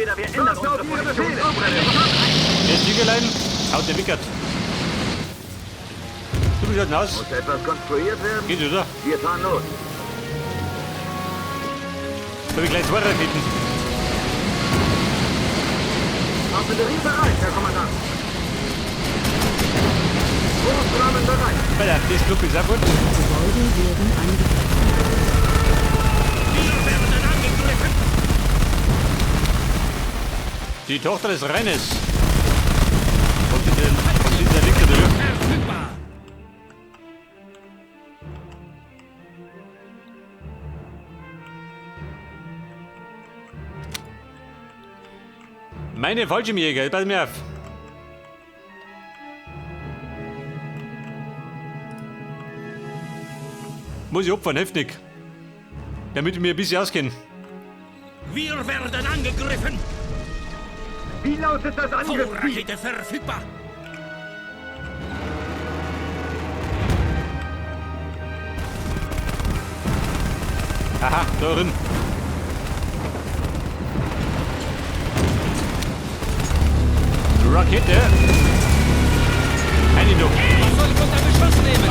Entweder wir ändern unsere Position oder wir Der Zügelein, haut der Wickert. Du, wie schaut denn aus? Muss etwas konstruiert werden? Geht, oder? Wir fahren los. Da hab ich gleich 2 Raketen. Artillerie bereit, Herr Kommandant. Großflammen bereit. Alter, das Club ist auch gut. Gebäude werden angegriffen. Wir werden angegriffen. Die Tochter des Rennes. Und dieser Wickert, oder? Verfügbar. Meine Fallschirmjäger, pass mir auf. Muss ich opfern, heftig. Damit wir ein bisschen auskennen. Wir werden angegriffen. Wie lautet das Angriffsziel? Vorrakete verfügbar. Aha, da drin. Rakete. Eine noch. Was soll ich unter Beschuss nehmen?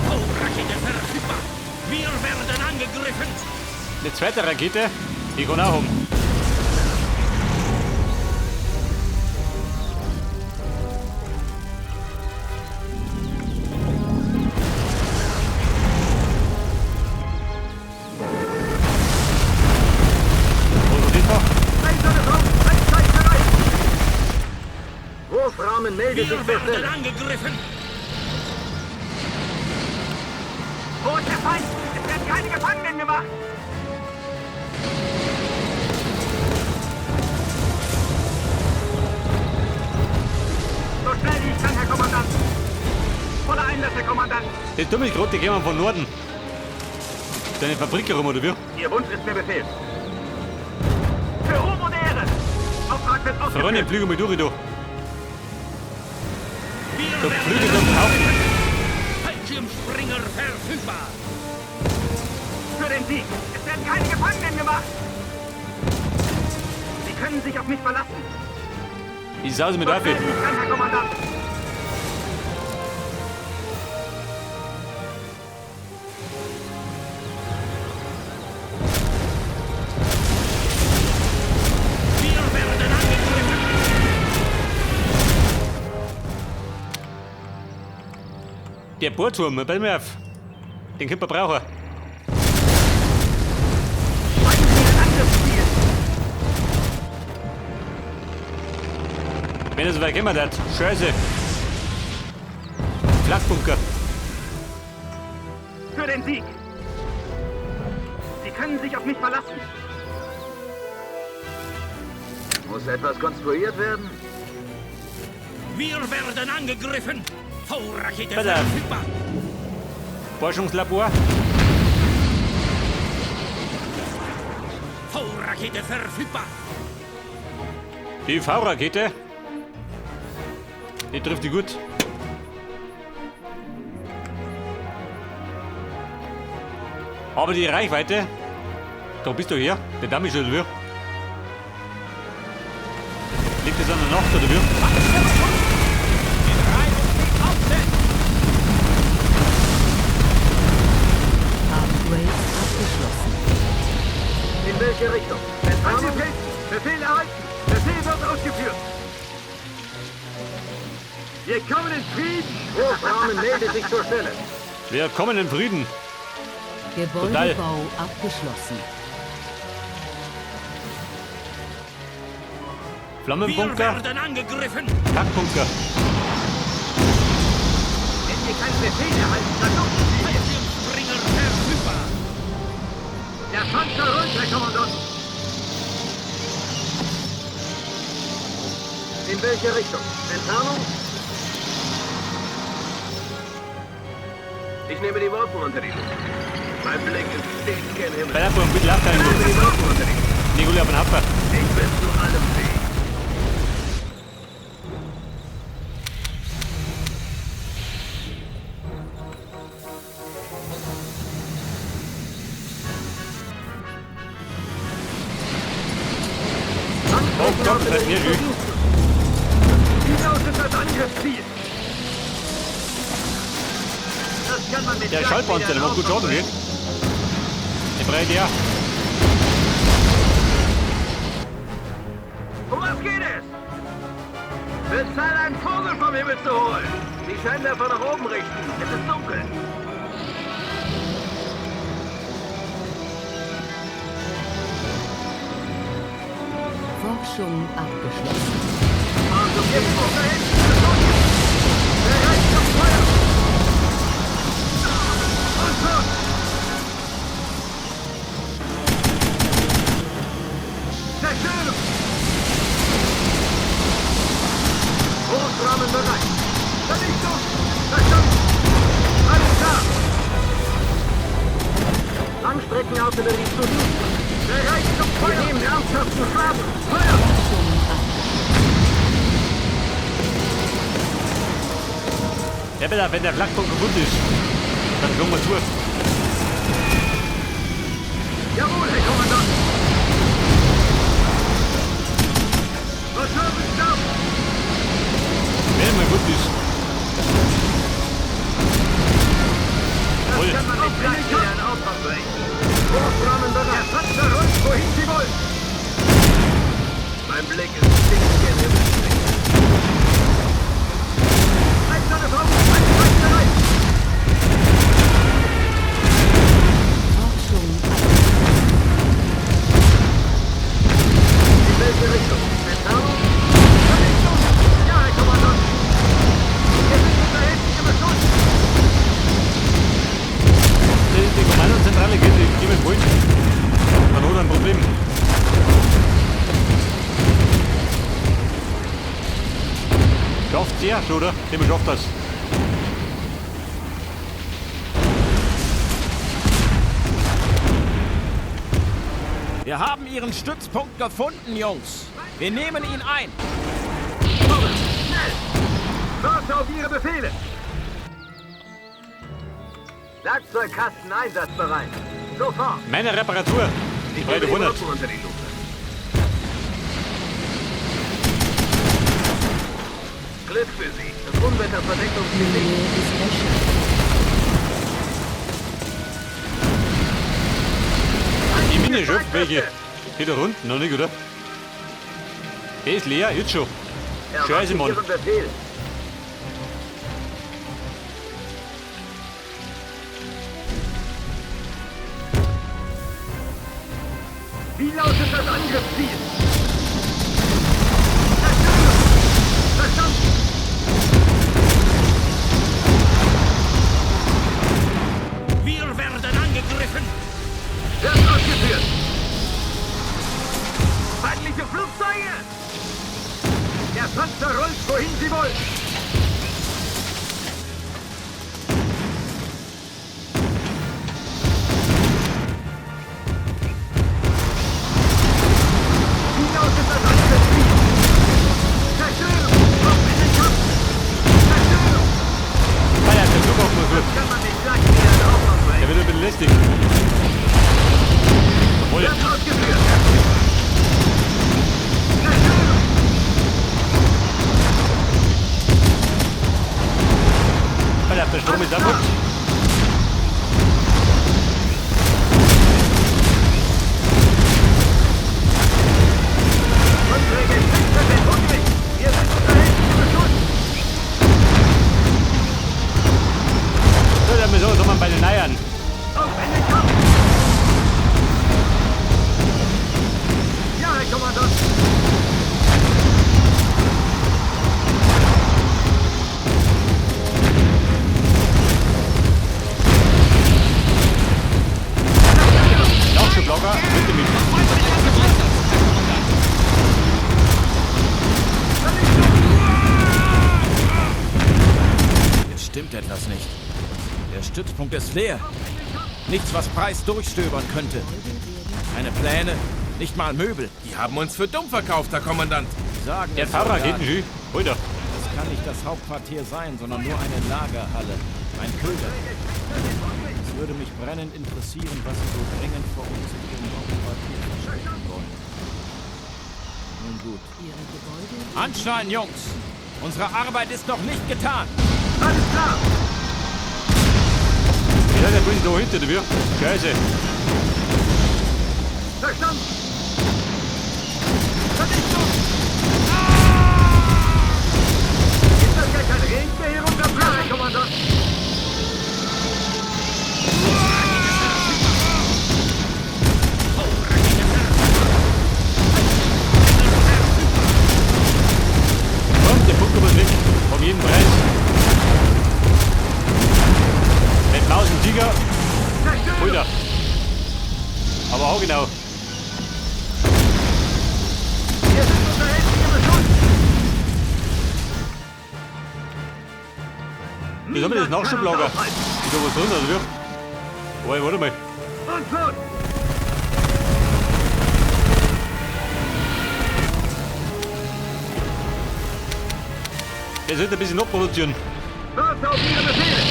Vorrakete verfügbar. Wir werden angegriffen. Eine zweite Rakete. Die kann auch um. Wurfrahmen meldet sich Wir zur werden Stelle. angegriffen. Wo ist der Feind? Es werden keine Gefangenen gemacht. So schnell wie ich kann, Herr Kommandant. Voller Einsatz, Herr Kommandant. Das dumme gerade, die kommen von Norden. Deine Fabrik herum, oder wie? Ihr Wunsch ist mir Befehl. Für Ruhm und Ehre. Auftrag wird Voran ausgeführt. den Flügel mit durch, du. Wir Der werden Flügel zum Haufen. Fallschirmspringer verfügbar. Für den Sieg. Es werden keine Gefangenen gemacht. Sie können sich auf mich verlassen. Ich sause mit So auf. schnell wie ich kann, Herr Kommandant. Wir werden angegriffen. Der Bohrturm, pass mir auf. Den können wir brauchen. Zeigen Sie Ihr Angriffsziel. Wenn er so weit kommen hat. Scheiße. Flakbunker. Für den Sieg. Sie können sich auf mich verlassen. Muss etwas konstruiert werden? Wir werden angegriffen. V-Rakete Pass auf. verfügbar. Forschungslabor. V-Rakete verfügbar. Die V-Rakete. Die trifft die gut. Aber die Reichweite. Da bist du hier. Der Damm ist schon wieder. Liegt das an der Nacht oder wie? Upgrade abgeschlossen. In welche Richtung? Entfernung? Befehl erhalten. Befehl wird ausgeführt. Wir kommen in Frieden. Wurfrahmen meldet sich zur Stelle. Wir kommen in Frieden. Gebäudebau abgeschlossen. Wir Flammenbunker. werden angegriffen. Taktbunker. Wenn wir keinen Befehl erhalten, dann nutzen Sie es. Fallschirmspringer verfügbar. Der Panzer rollt, Herr Kommandant. In welche Richtung? Entfernung? Ich nehme die Wolken unter die Lupe. Mein Blick ist stets gen Himmel. Bei der Form bitte abteilen. Ich nehme die Wolken unter die Lupe. Nikola von Happer. Ich bin zu allem fähig. Torpedotreffer hier, Jü. Hinaus ist das Angriffsziel. Das kann man mit Der Schallpanzer, der macht gut Schaden, gell? Der breit ja. Um was geht es? Bezahl einen Vogel vom Himmel zu holen. Die Scheinwerfer nach oben richten. Es ist dunkel. Forschung abgeschlossen. Also jetzt muss da hinten. Bereit zum Feuer. Und los. Zerstörung. Großrahmen bereit. Vernichtung. Verstanden. Alles klar. Langstreckenartillerie zu Dienst. Bereit zum Feuer. Wir nehmen ernsthaften Schaden. Feuer. Forschung abgeschlossen. Ja, wenn der Flakpunkt kaputt ist, dann kommen wir zu. Jawohl, Herr Kommandant. Was haben Sie da? Wenn er mal gut ist. Jawohl. Kann man nicht gleich wieder einen Aufwand berechnen. Großrahmen bereit. Der Panzer rollt, wohin Sie wollen. Mein Blick ist dicht in den Himmel. Bleibt seine Frau, ein Feind bereit. Forschung In welche Richtung? Entfernung? Vernichtung? Ja, Herr Kommandant. Wir sind unter heftigem Beschuss. Die Kommandozentrale geht mit Point. Dann hat er ein Problem. Schafft der, oder? Der schafft das. Wir haben Ihren Stützpunkt gefunden, Jungs. Wir nehmen ihn ein. Schnell! Warte auf Ihre Befehle! Werkzeugkasten einsatzbereit. Sofort! Meine Reparatur. Die breite 100. Unter die Lupe. Glück für Sie. Das Unwetter verdeckt uns die Nähe Licht. ist erschöpft. Die Mine schöpft welche. Geht da rund? Noch nicht, oder? Der ist leer, jetzt schon. Scheiße, Mann. Ihren Befehl. Wie lautet das Angriffsziel? Zerstörung! Verstanden! Wir werden angegriffen. Wird ausgeführt! Feindliche Flugzeuge! Der Panzer rollt, wohin Sie wollen! Wie lautet das Angriffsziel? Zerstörung! Auf in den Kampf! Zerstörung! Ah ja, der Flug auf mal gut. Kann man nicht gleich wieder einen Aufwand Der bringen. wird ein bisschen lästig. Jawohl. Wird ausgeführt! Zerstörung! Ah, der Strom ist kaputt. Unsere Geschütze sind hungrig! Wir sind unter heftigem Beschuss! So, dann müssen wir mal bei den Eiern. Auf in den Kampf! Ja, Herr Kommandant! Laufschub locker. Bitte mit. Jetzt stimmt etwas nicht. Der Stützpunkt ist leer. Nichts, was Preis durchstöbern könnte. Keine Pläne, nicht mal Möbel. Die haben uns für dumm verkauft, Herr Kommandant. Sagen Der es Fahrer Soldaten. geht nicht. Hol da. Das kann nicht das Hauptquartier sein, sondern nur eine Lagerhalle. Ein Köder. Es würde mich brennend interessieren, was Sie so dringend vor uns in Ihrem Hauptquartier verstecken wollen. Nun gut. gut. Ihre Gebäude Anschneiden, Jungs. Unsere Arbeit ist noch nicht getan. Alles klar! Ja, der bin da hinter dir. Scheiße. Verstanden! Vernichtung! Ist das gar kein Regen, der hier runterfällt? Ja, Herr Kommandant! Kommt, der Bunker muss weg. Um jeden Preis. Mit 1000 Tiger. Fulda. Aber auch genau. Wir sind unter heftigem Beschuss! Wie soll man das Nachschublager? Niemand kann uns aufhalten. Ist da was drin, oder wie? Warte mal. Und los! Der sollte ein bisschen nachproduzieren. Warte auf Ihre Befehle!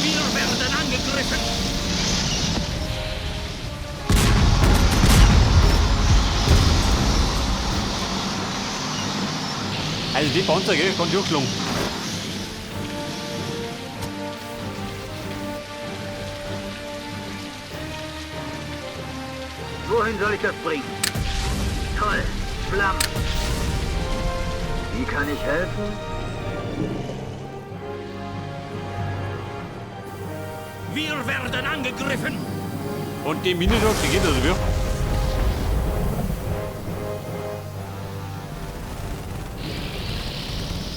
Wir werden angegriffen. Also die Panzer, gell, kann durchschlagen. Wohin soll ich das bringen? Toll! Flammen! Wie kann ich helfen? Wir werden angegriffen. Und die Mine noch, die geht, oder wie?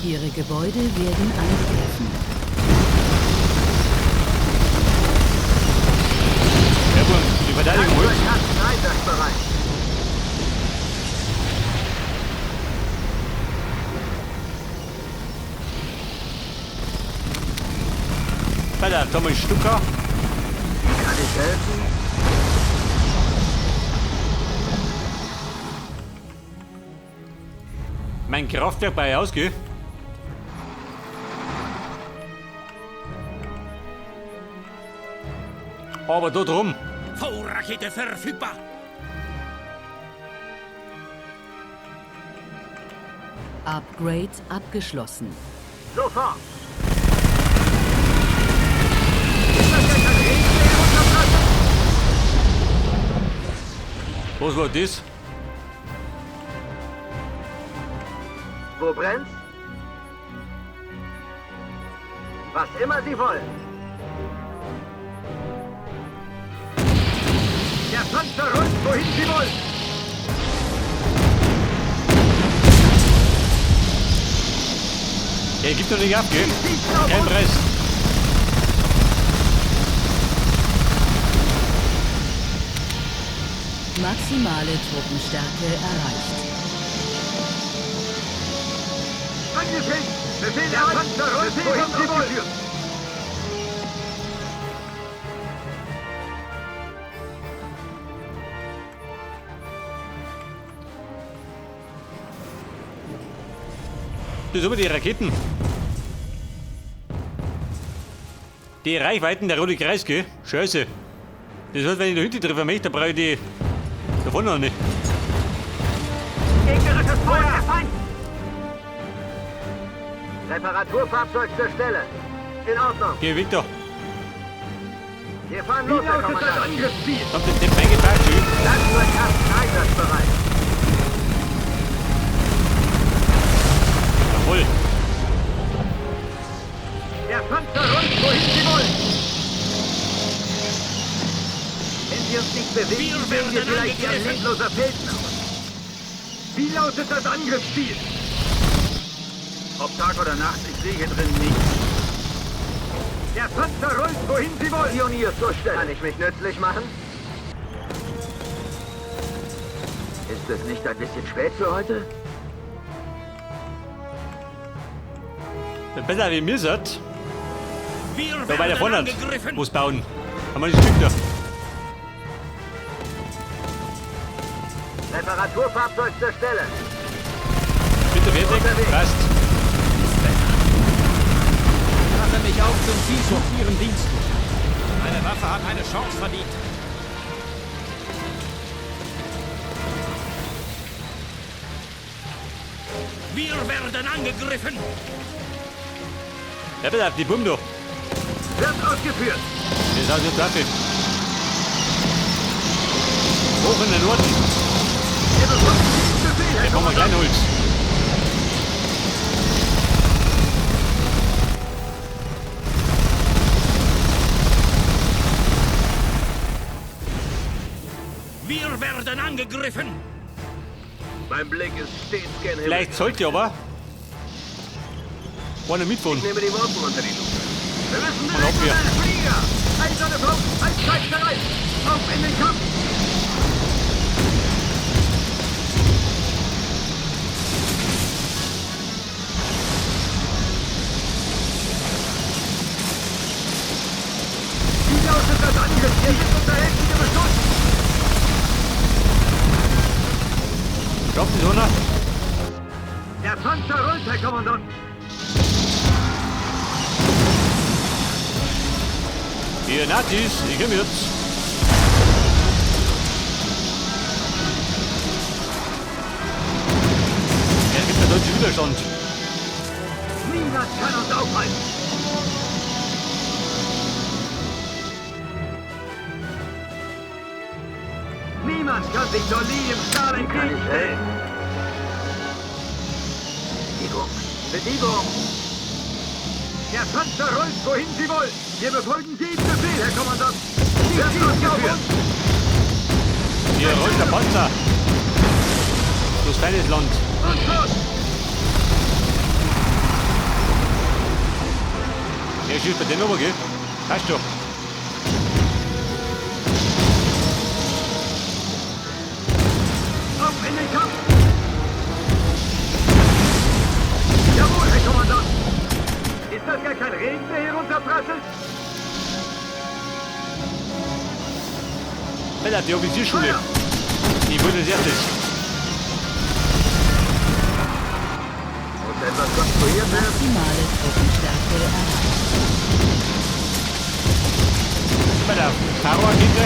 Ihre Gebäude werden angegriffen. Ja, gut, die Verteidigung holt. Einsatzbereit. Weiter, Thomas Stucker. Wie kann ich helfen? Mein Kraftwerk bei aus, gell? Aber da drum. V-Rakete verfügbar. Upgrade abgeschlossen. Sofort! Ist das gar kein Regen, der hier runterfällt? Was war das? Wo brennt's? Was immer Sie wollen. Der Panzer rollt, wohin Sie wollen. Der gibt doch nicht ab, gell? Schießen auf Kein uns. Preis. Maximale Truppenstärke erreicht. Angefängt! Befehl der Panzer rollt, wohin Sie wollen. Das sind aber die Raketen. Die Reichweiten der Rote Kreis, gell? Scheiße. Das heißt, wenn ich da hinten treffe, dann brauche ich die da vorne noch nicht. Gegnerisches Feuer! Der Feind! Reparaturfahrzeug zur Stelle. In Ordnung. Geh, Victor. Wir fahren los, Herr Kommandant. Kommt den reingepackt, schön. Landwehrkasten einsatzbereit. Jawohl. Der Panzer rollt, wohin Sie wollen. Wenn wir uns nicht bewegen, sehen wir vielleicht wie ein lebloser Felsen aus. Wie lautet das Angriffsziel? Ob Tag oder Nacht, ich sehe hier drin nichts. Der Panzer rollt, wohin Sie wollen. Pionier zur Stelle. Kann ich mich nützlich machen? Ist es nicht ein bisschen spät für heute? Besser wie mir seid. Wir Da bei der werden vorne angegriffen. muss bauen. Haben wir das Stück da. Reparaturfahrzeug zur Stelle. Bitte fertig. Passt. Mache mich auf zum Ziel zu Ihren Diensten. Meine Waffe hat eine Chance verdient. Wir werden angegriffen. Ja, bitte, die Bumm doch. Wird ausgeführt. Das ist also Waffe. Hoch in den Norden. Ihr bekommt den Befehl, Herr Hier kommen wir Kommandant. Kleinholz. Wir werden angegriffen. Mein Blick ist stets gern Himmel. Vielleicht sollte aber einer mitfahren. Ich nehme die Morgen unter die Lupe. Wir müssen Und ob wir- einen Flieger. Eiserne Front, Eiszeit bereit. Auf in den Kampf. Wie lautet das Angriff? Wir sind unter heftigem Beschuss. Schafft es einer? Der Panzer rollt, Herr Kommandant. Ihr Nazis, ich komme jetzt. Er gibt der deutsche Widerstand. Niemand kann uns aufhalten. Niemand kann sich Dolly im Stahl entgegenstellen. Bewegung. Der Panzer rollt, wohin Sie wollen. Wir befolgen jeden Befehl, Herr Kommandant. Sie werden ausgeführt. Hier rollt der Panzer. Durch feines Land. Und los. Er schießt bei den oben, gell? Passt doch. Auf in den Kampf. Jawohl, Herr Kommandant. Ist das gar kein Regen, der hier runterprasselt? Alter, die Offizierschule. Feuer! Die wurde als erstes. Muss etwas konstruiert werden? Maximale Truppenstärke erreicht. Bei der Terrorrakete.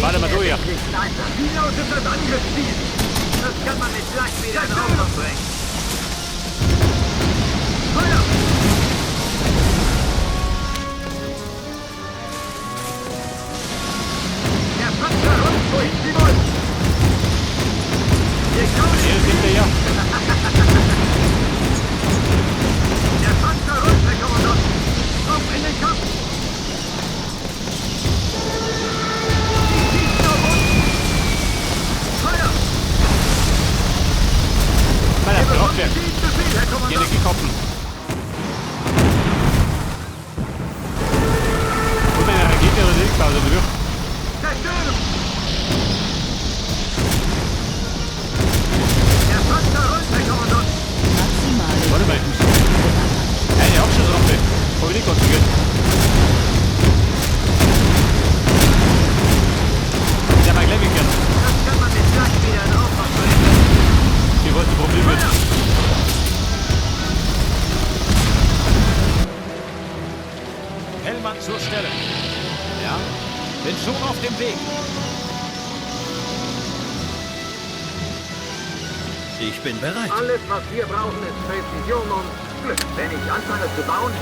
Warte mal, du hier. Wie lautet das Angriffsziel? Das kann man mit Flakbädern aufbringen. Feuer! Der Panzer rollt, wohin Sie wollen. Wir kommen Hier ist hinterher. Der Panzer rollt, Herr Kommandant. Auf in den Kampf. Sie schießen auf uns. Feuer! Bei der Kraftwerk. Jeden Befehl, Herr Kommandant. Energiekoppel. Und eine Rakete oder Lichtpause durch. Zerstören! Der Panzer rollt, Herr Kommandant. Maximale Warte mal. Eine Abschussrampe. Hab ich nicht konstruiert. Der mal gleich weggehen. Das kann man mit Flakbädern aufbringen. Die was das Problem wird. Hellmann zur Stelle. Ja, bin schon auf dem Weg. Ich bin bereit. Alles, was wir brauchen, ist Präzision und Glück. Wenn ich anfange zu bauen,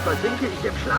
versinke ich im Schlaf.